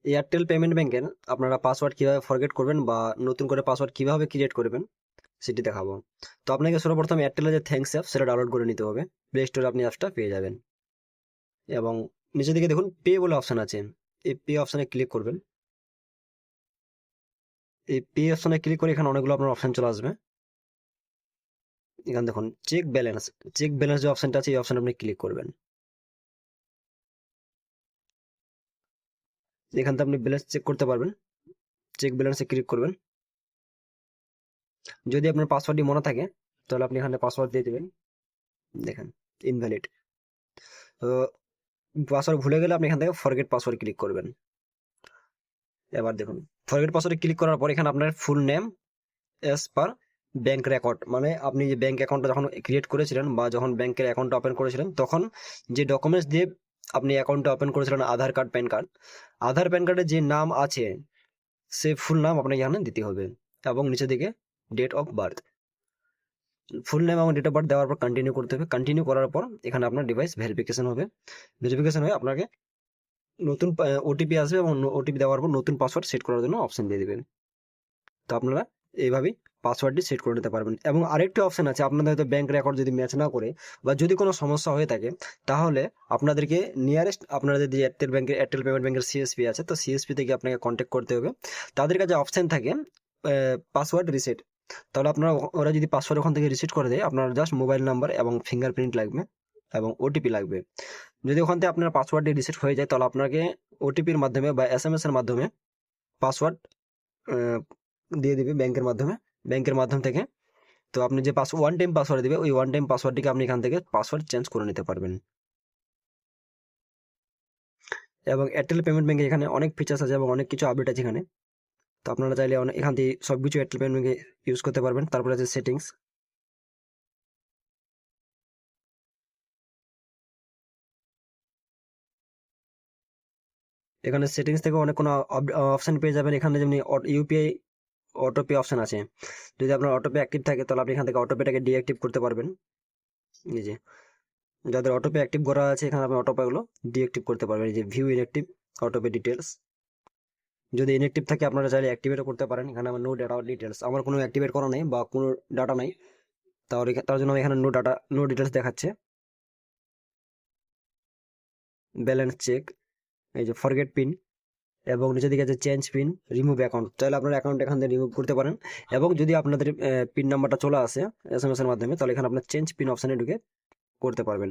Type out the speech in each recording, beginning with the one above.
Airtel payment ব্যাংকের আপনারা password কিভাবে ফরগেট করবেন বা নতুন করে পাসওয়ার্ড কিভাবে ক্রিয়েট করবেন সেটি দেখাবো। তো আপনাকে সর্বপ্রথম এয়ারটেলের যে থ্যাঙ্কস অ্যাপ সেটা ডাউনলোড করে নিতে হবে। প্লে স্টোরে আপনি অ্যাপসটা পেয়ে যাবেন এবং নিচের দিকে দেখুন পে বলে অপশন আছে। এই পে অপশনে ক্লিক করবেন। এই পে অপশনে ক্লিক করে এখানে অনেকগুলো আপনার অপশন চলে আসবে। এখানে দেখুন চেক ব্যালেন্স যে অপশনটা আছে এই অপশনে আপনি ক্লিক করবেন। এখান থেকে আপনি ব্যালেন্স চেক করতে পারবেন। চেক ব্যালেন্সে ক্লিক করবেন। যদি আপনার পাসওয়ার্ডটি মনে থাকে তাহলে আপনি এখানে পাসওয়ার্ড দিয়ে দেবেন। দেখেন ইনভ্যালিড। তো পাসওয়ার্ড ভুলে গেলে আপনি এখান থেকে ফরগেট পাসওয়ার্ড ক্লিক করবেন। এবার দেখুন ফরগেট পাসওয়ার্ডে ক্লিক করার পর এখানে আপনার ফুল নেম এস পার ব্যাংক রেকর্ড, মানে আপনি যে ব্যাংক অ্যাকাউন্টটা যখন ক্রিয়েট করেছিলেন বা যখন ব্যাংকের অ্যাকাউন্টটা ওপেন করেছিলেন তখন যে ডকুমেন্টস দিয়ে আপনি অ্যাকাউন্টটা ওপেন করেছিলেন, আধার কার্ড, প্যান কার্ড, আধার প্যান কার্ডে যে নাম আছে সে ফুল নাম আপনাকে এখানে দিতে হবে এবং নিচে দিকে date of birth, full name এবং ডেট অফ বার্থ দেওয়ার পর কন্টিনিউ করতে হবে। কন্টিনিউ করার পর এখানে আপনার ডিভাইস ভেরিফিকেশন হবে। ভেরিফিকেশন হয়ে আপনাকে নতুন ওটিপি আসবে এবং ওটিপি দেওয়ার পর নতুন পাসওয়ার্ড সেট করার জন্য অপশন দিয়ে দিবেন। তো আপনারা এইভাবেই পাসওয়ার্ডটি সেট করে নিতে পারবেন। এবং আরেকটি অপশন আছে, আপনাদের হয়তো ব্যাংক রেকর্ড যদি ম্যাচ না করে বা যদি কোনো সমস্যা হয়ে থাকে তাহলে আপনাদেরকে নিয়ারেস্ট আপনাদের যে এয়ারটেল পেমেন্ট ব্যাংকের সিএসপি আছে, তো সিএসপি থেকে আপনাকে কন্ট্যাক্ট করতে হবে। তাদের কাছে অপশন থাকে পাসওয়ার্ড রিসেট। তাহলে আপনারা ওরা যদি পাসওয়ার্ড ওখান থেকে রিসেট করে দেয়, আপনার জাস্ট মোবাইল নাম্বার এবং ফিঙ্গারপ্রিন্ট লাগবে এবং ওটিপি লাগবে। যদি ওখান থেকে আপনার পাসওয়ার্ডটি রিসেট হয়ে যায় তাহলে আপনাকে ওটিপির মাধ্যমে বা এসএমএস এর মাধ্যমে পাসওয়ার্ড দিয়ে দিবে ব্যাংকের মাধ্যম থেকে। তো আপনি যে ওয়ান টাইম পাসওয়ার্ড দিবে ওই ওয়ান টাইম পাসওয়ার্ডটিকে আপনি এখান থেকে পাসওয়ার্ড চেঞ্জ করে নিতে পারবেন। এবং এয়ারটেল পেমেন্ট ব্যাংকে এখানে অনেক ফিচার্স আছে এবং অনেক কিছু আপডেট আছে এখানে। তো আপনারা চাইলে এখান থেকে সবকিছু এয়ারটেল পেমেন্ট ব্যাংকে ইউজ করতে পারবেন। তারপরে আছে সেটিংস। এখানে সেটিংস থেকে অনেক কোনো অপশন পেয়ে যাবেন। এখানে যেমনি ইউপিআই অটোপে অপশন আছে। যদি আপনার অটোপে অ্যাক্টিভ থাকে তাহলে আপনি এখান থেকে অটোপেটাকে ডিঅ্যাক্টিভ করতে পারবেন। এই যে যাদের অটোপে অ্যাক্টিভ করা আছে এখানে আপনি অটোপে গুলো ডিঅ্যাক্টিভ করতে পারবেন। এই যে ভিউ ইনঅ্যাক্টিভ অটোপে ডিটেলস, যদি ইনঅ্যাক্টিভ থাকে আপনারা চাইলে অ্যাক্টিভেটও করতে পারেন। এখানে আমার নো ডাটা ডিটেলস, আমার কোনো অ্যাক্টিভেট করা নেই বা কোনো ডাটা নাই, তার জন্য এখানে নো ডিটেলস দেখাচ্ছে। ব্যালেন্স চেক, এই যে ফরগেট পিন এবং নিচের দিকে আছে চেঞ্জ পিন, রিমুভ অ্যাকাউন্ট, চাইলে আপনার অ্যাকাউন্ট এখান থেকে রিমুভ করতে পারেন। এবং যদি আপনাদের পিন নাম্বারটা চলে আসে এসএমএস এর মাধ্যমে তাহলে এখানে আপনার চেঞ্জ পিন অপশনে ঢুকে করতে পারবেন।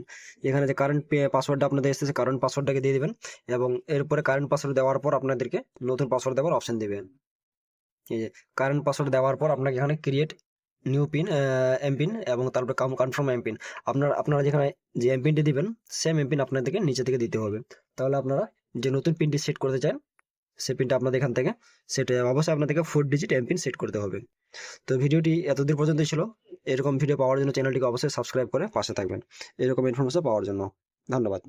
এখানে যে কারেন্ট পাসওয়ার্ডটা আপনাদের এসেছে কারেন্ট পাসওয়ার্ডটাকে দিয়ে দিবেন এবং এরপরে কারেন্ট পাসওয়ার্ড দেওয়ার পর আপনাদেরকে নতুন পাসওয়ার্ড দেওয়ার অপশন দিবেন। এই যে কারেন্ট পাসওয়ার্ড দেওয়ার পর আপনাকে এখানে ক্রিয়েট নিউ পিন এমপিন এবং তারপরে কনফার্ম এমপিন, আপনারা যেখানে যে এমপিনটি দিবেন সেম এমপিন আপনাদেরকে নিচে থেকে দিতে হবে। তাহলে আপনারা যে নতুন পিনটি সেট করতে চান সেই পিনটা আপনাদের এখান থেকে সেট হয়ে যাবে। অবশ্যই আপনাদেরকে 4 ডিজিট এমপিন সেট করতে হবে। তো ভিডিওটি এতদূর পর্যন্তই ছিল। এরকম ভিডিও পাওয়ার জন্য চ্যানেলটিকে অবশ্যই সাবস্ক্রাইব করে পাশে থাকবেন এরকম ইনফরমেশন পাওয়ার জন্য। ধন্যবাদ।